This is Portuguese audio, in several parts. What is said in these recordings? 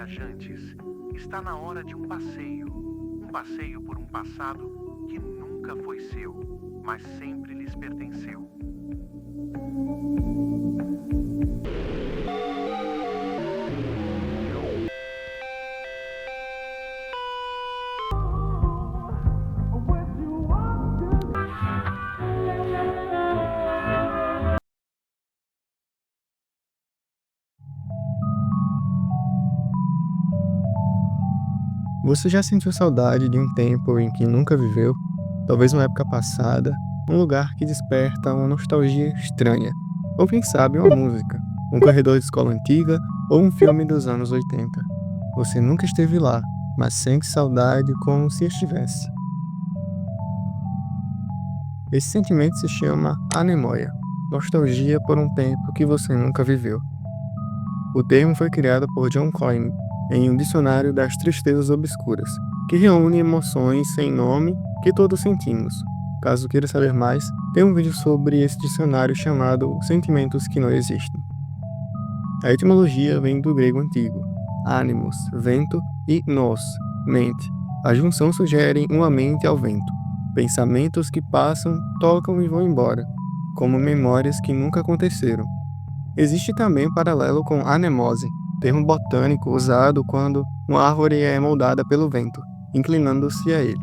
viajantes, está na hora de um passeio por um passado que nunca foi seu, mas sempre lhes pertenceu. Você já sentiu saudade de um tempo em que nunca viveu? Talvez uma época passada, um lugar que desperta uma nostalgia estranha. Ou quem sabe uma música, um corredor de escola antiga ou um filme dos anos 80. Você nunca esteve lá, mas sente saudade como se estivesse. Esse sentimento se chama anemoia, nostalgia por um tempo que você nunca viveu. O termo foi criado por John Coyne em um dicionário das tristezas obscuras, que reúne emoções sem nome que todos sentimos. Caso queira saber mais, tem um vídeo sobre esse dicionário chamado Sentimentos que não existem. A etimologia vem do grego antigo, animus, vento, e nous, mente. A junção sugere uma mente ao vento. Pensamentos que passam, tocam e vão embora, como memórias que nunca aconteceram. Existe também um paralelo com anemose, termo botânico usado quando uma árvore é moldada pelo vento, inclinando-se a ele.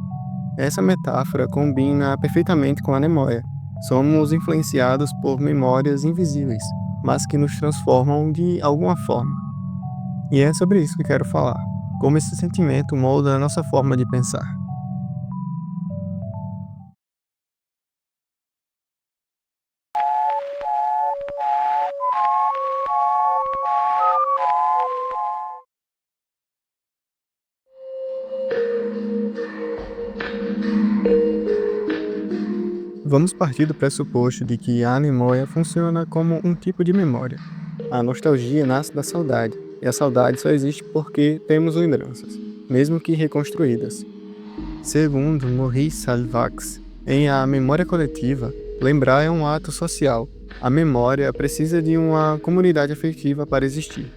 Essa metáfora combina perfeitamente com a anemoia. Somos influenciados por memórias invisíveis, mas que nos transformam de alguma forma. E é sobre isso que quero falar, como esse sentimento molda a nossa forma de pensar. Vamos partir do pressuposto de que a anemoia funciona como um tipo de memória. A nostalgia nasce da saudade, e a saudade só existe porque temos lembranças, mesmo que reconstruídas. Segundo Maurice Salvax, em A Memória Coletiva, lembrar é um ato social. A memória precisa de uma comunidade afetiva para existir.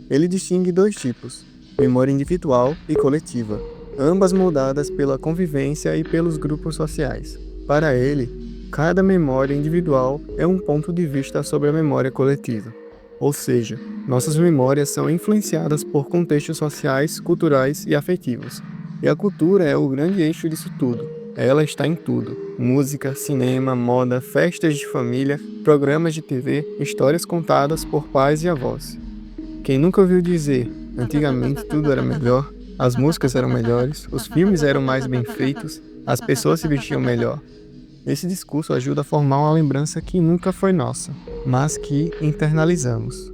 Ele distingue dois tipos, memória individual e coletiva, ambas moldadas pela convivência e pelos grupos sociais. Para ele, cada memória individual é um ponto de vista sobre a memória coletiva. Ou seja, nossas memórias são influenciadas por contextos sociais, culturais e afetivos. E a cultura é o grande eixo disso tudo. Ela está em tudo: música, cinema, moda, festas de família, programas de TV, histórias contadas por pais e avós. Quem nunca ouviu dizer, antigamente tudo era melhor, as músicas eram melhores, os filmes eram mais bem feitos, as pessoas se vestiam melhor. Esse discurso ajuda a formar uma lembrança que nunca foi nossa, mas que internalizamos.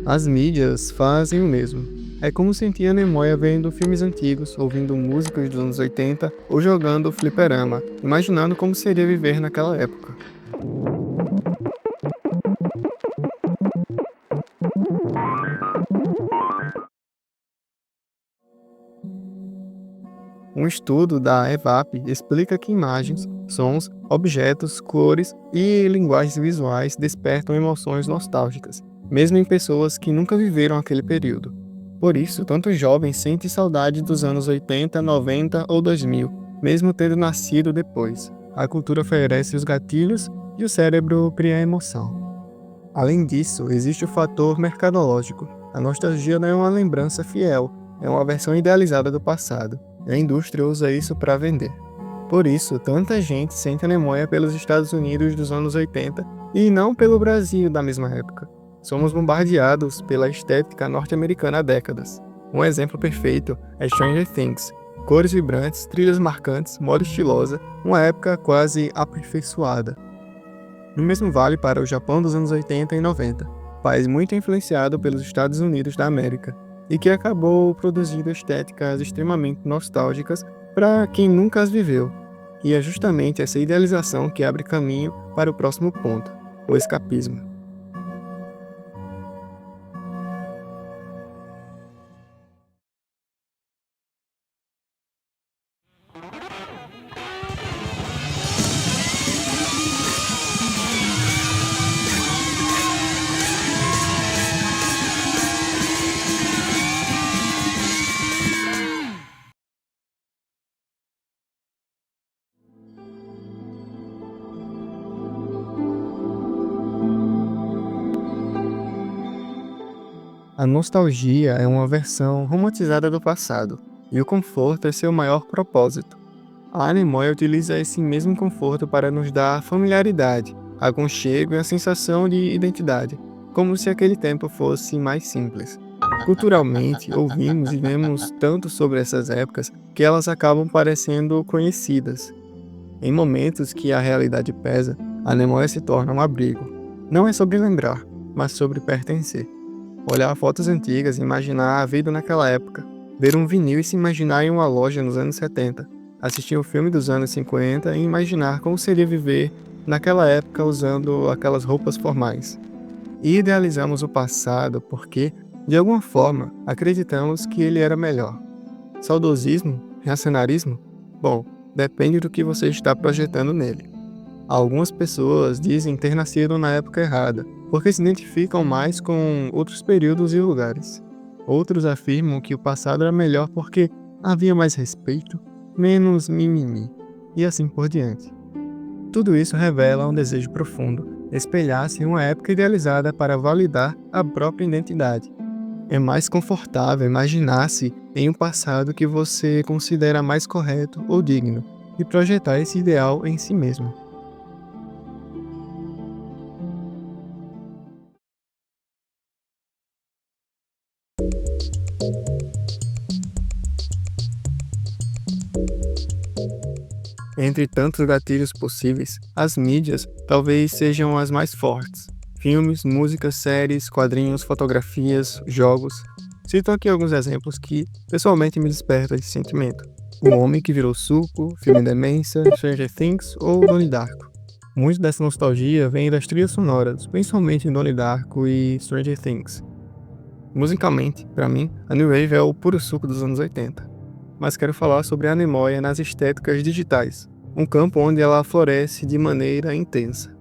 As mídias fazem o mesmo. É como sentir a memória vendo filmes antigos, ouvindo músicas dos anos 80 ou jogando fliperama, imaginando como seria viver naquela época. Um estudo da EVAP explica que imagens, sons, objetos, cores e linguagens visuais despertam emoções nostálgicas, mesmo em pessoas que nunca viveram aquele período. Por isso, tantos jovens sentem saudade dos anos 80, 90 ou 2000, mesmo tendo nascido depois. A cultura oferece os gatilhos e o cérebro cria a emoção. Além disso, existe o fator mercadológico. A nostalgia não é uma lembrança fiel, é uma versão idealizada do passado. A indústria usa isso para vender. Por isso, tanta gente sente anemoia pelos Estados Unidos dos anos 80 e não pelo Brasil da mesma época. Somos bombardeados pela estética norte-americana há décadas. Um exemplo perfeito é Stranger Things. Cores vibrantes, trilhas marcantes, moda estilosa, uma época quase aperfeiçoada. O mesmo vale para o Japão dos anos 80 e 90, país muito influenciado pelos Estados Unidos da América, e que acabou produzindo estéticas extremamente nostálgicas para quem nunca as viveu. E é justamente essa idealização que abre caminho para o próximo ponto, o escapismo. A nostalgia é uma versão romantizada do passado, e o conforto é seu maior propósito. A Anemóia utiliza esse mesmo conforto para nos dar familiaridade, aconchego e a sensação de identidade, como se aquele tempo fosse mais simples. Culturalmente, ouvimos e vemos tanto sobre essas épocas que elas acabam parecendo conhecidas. Em momentos que a realidade pesa, a Anemóia se torna um abrigo. Não é sobre lembrar, mas sobre pertencer. Olhar fotos antigas e imaginar a vida naquela época. Ver um vinil e se imaginar em uma loja nos anos 70. Assistir um filme dos anos 50 e imaginar como seria viver naquela época usando aquelas roupas formais. E idealizamos o passado porque, de alguma forma, acreditamos que ele era melhor. Saudosismo? Reacionarismo? Bom, depende do que você está projetando nele. Algumas pessoas dizem ter nascido na época errada, porque se identificam mais com outros períodos e lugares. Outros afirmam que o passado era melhor porque havia mais respeito, menos mimimi, e assim por diante. Tudo isso revela um desejo profundo, espelhar-se em uma época idealizada para validar a própria identidade. É mais confortável imaginar-se em um passado que você considera mais correto ou digno, e projetar esse ideal em si mesmo. Entre tantos gatilhos possíveis, as mídias talvez sejam as mais fortes. Filmes, músicas, séries, quadrinhos, fotografias, jogos. Cito aqui alguns exemplos que pessoalmente me despertam esse sentimento. O Homem que Virou Suco, Filme Demência, Stranger Things ou Donnie Darko. Muito dessa nostalgia vem das trilhas sonoras, principalmente em Donnie Darko e Stranger Things. Musicalmente, para mim, a New Wave é o puro suco dos anos 80. Mas quero falar sobre a Anemóia nas estéticas digitais, um campo onde ela floresce de maneira intensa.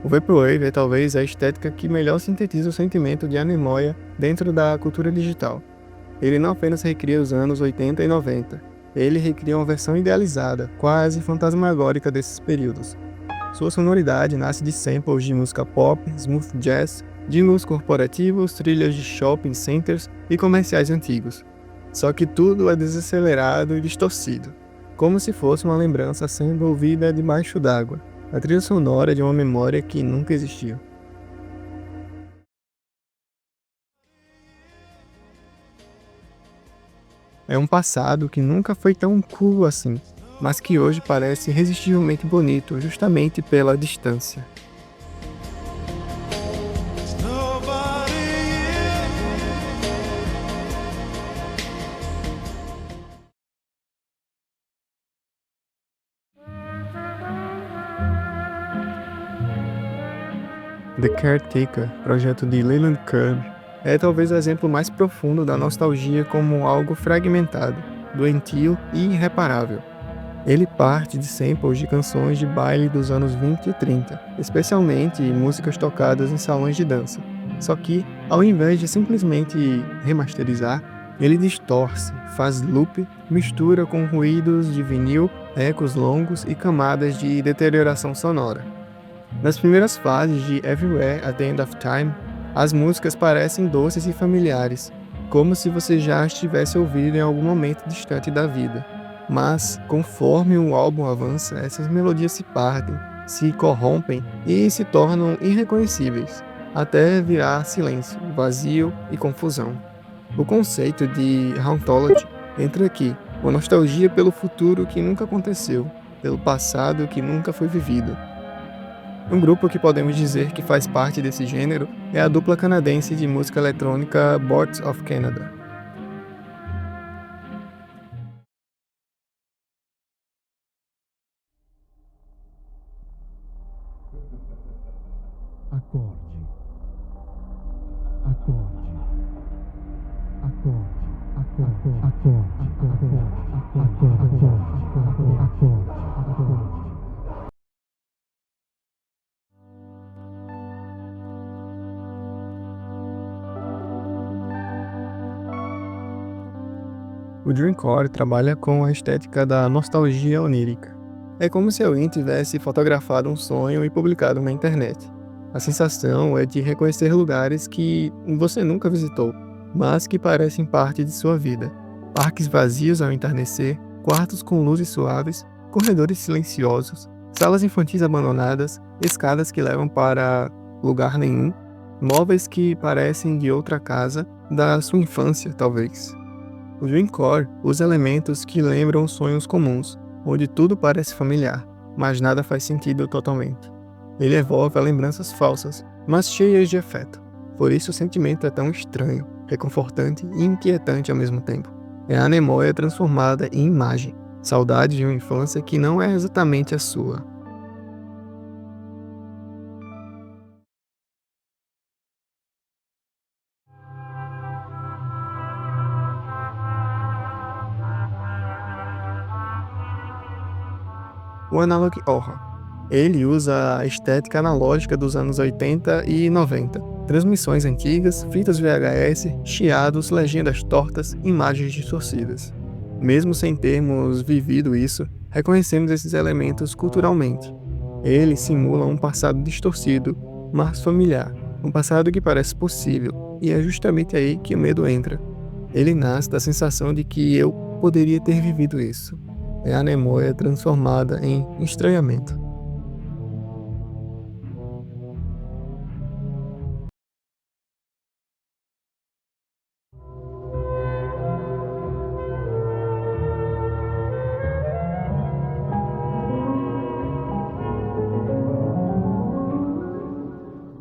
O Vaporwave é talvez a estética que melhor sintetiza o sentimento de Anemóia dentro da cultura digital. Ele não apenas recria os anos 80 e 90, ele recria uma versão idealizada, quase fantasmagórica desses períodos. Sua sonoridade nasce de samples de música pop, smooth jazz, jingles corporativos, trilhas de shopping centers e comerciais antigos. Só que tudo é desacelerado e distorcido, como se fosse uma lembrança sendo ouvida debaixo d'água, a trilha sonora de uma memória que nunca existiu. É um passado que nunca foi tão cool assim, mas que hoje parece irresistivelmente bonito justamente pela distância. The Caretaker, projeto de Leland Kirby, é talvez o exemplo mais profundo da nostalgia como algo fragmentado, doentio e irreparável. Ele parte de samples de canções de baile dos anos 20 e 30, especialmente músicas tocadas em salões de dança. Só que, ao invés de simplesmente remasterizar, ele distorce, faz loop, mistura com ruídos de vinil, ecos longos e camadas de deterioração sonora. Nas primeiras fases de Everywhere at the End of Time, as músicas parecem doces e familiares, como se você já as tivesse ouvido em algum momento distante da vida. Mas, conforme o álbum avança, essas melodias se partem, se corrompem e se tornam irreconhecíveis, até virar silêncio, vazio e confusão. O conceito de hauntology entra aqui, uma nostalgia pelo futuro que nunca aconteceu, pelo passado que nunca foi vivido. Um grupo que podemos dizer que faz parte desse gênero é a dupla canadense de música eletrônica Boards of Canada. Acorde, acorde, acorde, acorde, acorde, acorde, acorde, acorde, acorde. O Dreamcore trabalha com a estética da nostalgia onírica. É como se alguém tivesse fotografado um sonho e publicado na internet. A sensação é de reconhecer lugares que você nunca visitou, mas que parecem parte de sua vida. Parques vazios ao entardecer, quartos com luzes suaves, corredores silenciosos, salas infantis abandonadas, escadas que levam para lugar nenhum, móveis que parecem de outra casa, da sua infância, talvez. O Dreamcore usa elementos que lembram sonhos comuns, onde tudo parece familiar, mas nada faz sentido totalmente. Ele evoca lembranças falsas, mas cheias de afeto. Por isso o sentimento é tão estranho, reconfortante e inquietante ao mesmo tempo. É a anemoia transformada em imagem, saudade de uma infância que não é exatamente a sua. O Analog Horror. Ele usa a estética analógica dos anos 80 e 90. Transmissões antigas, fitas VHS, chiados, legendas tortas, imagens distorcidas. Mesmo sem termos vivido isso, reconhecemos esses elementos culturalmente. Eles simulam um passado distorcido, mas familiar. Um passado que parece possível, e é justamente aí que o medo entra. Ele nasce da sensação de que eu poderia ter vivido isso. É a anemoia transformada em estranhamento.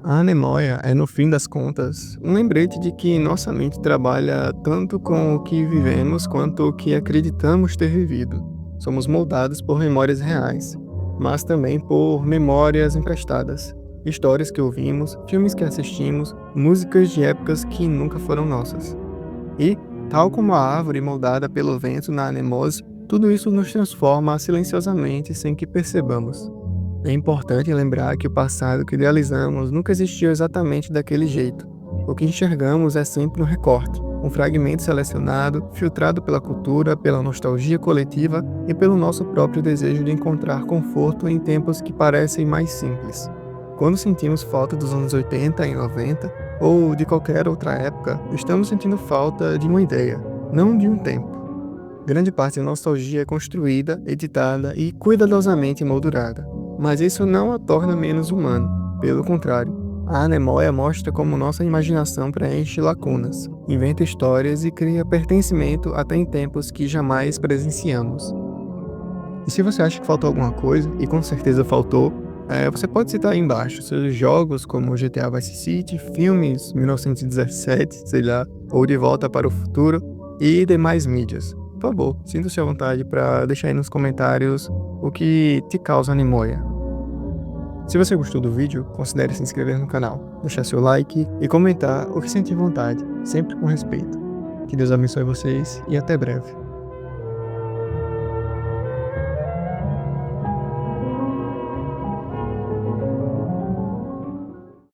A anemoia é, no fim das contas, um lembrete de que nossa mente trabalha tanto com o que vivemos quanto o que acreditamos ter vivido. Somos moldados por memórias reais, mas também por memórias emprestadas. Histórias que ouvimos, filmes que assistimos, músicas de épocas que nunca foram nossas. E, tal como a árvore moldada pelo vento na anemose, tudo isso nos transforma silenciosamente sem que percebamos. É importante lembrar que o passado que idealizamos nunca existiu exatamente daquele jeito. O que enxergamos é sempre um recorte, um fragmento selecionado, filtrado pela cultura, pela nostalgia coletiva e pelo nosso próprio desejo de encontrar conforto em tempos que parecem mais simples. Quando sentimos falta dos anos 80 e 90, ou de qualquer outra época, estamos sentindo falta de uma ideia, não de um tempo. Grande parte da nostalgia é construída, editada e cuidadosamente moldurada. Mas isso não a torna menos humano. Pelo contrário, a anemoia mostra como nossa imaginação preenche lacunas, inventa histórias e cria pertencimento até em tempos que jamais presenciamos. E se você acha que faltou alguma coisa, e com certeza faltou, você pode citar aí embaixo seus jogos como GTA Vice City, filmes 1917, sei lá, ou De Volta para o Futuro e demais mídias. Por favor, sinta-se à vontade para deixar aí nos comentários o que te causa anemoia. Se você gostou do vídeo, considere se inscrever no canal, deixar seu like e comentar o que sentir vontade, sempre com respeito. Que Deus abençoe vocês e até breve.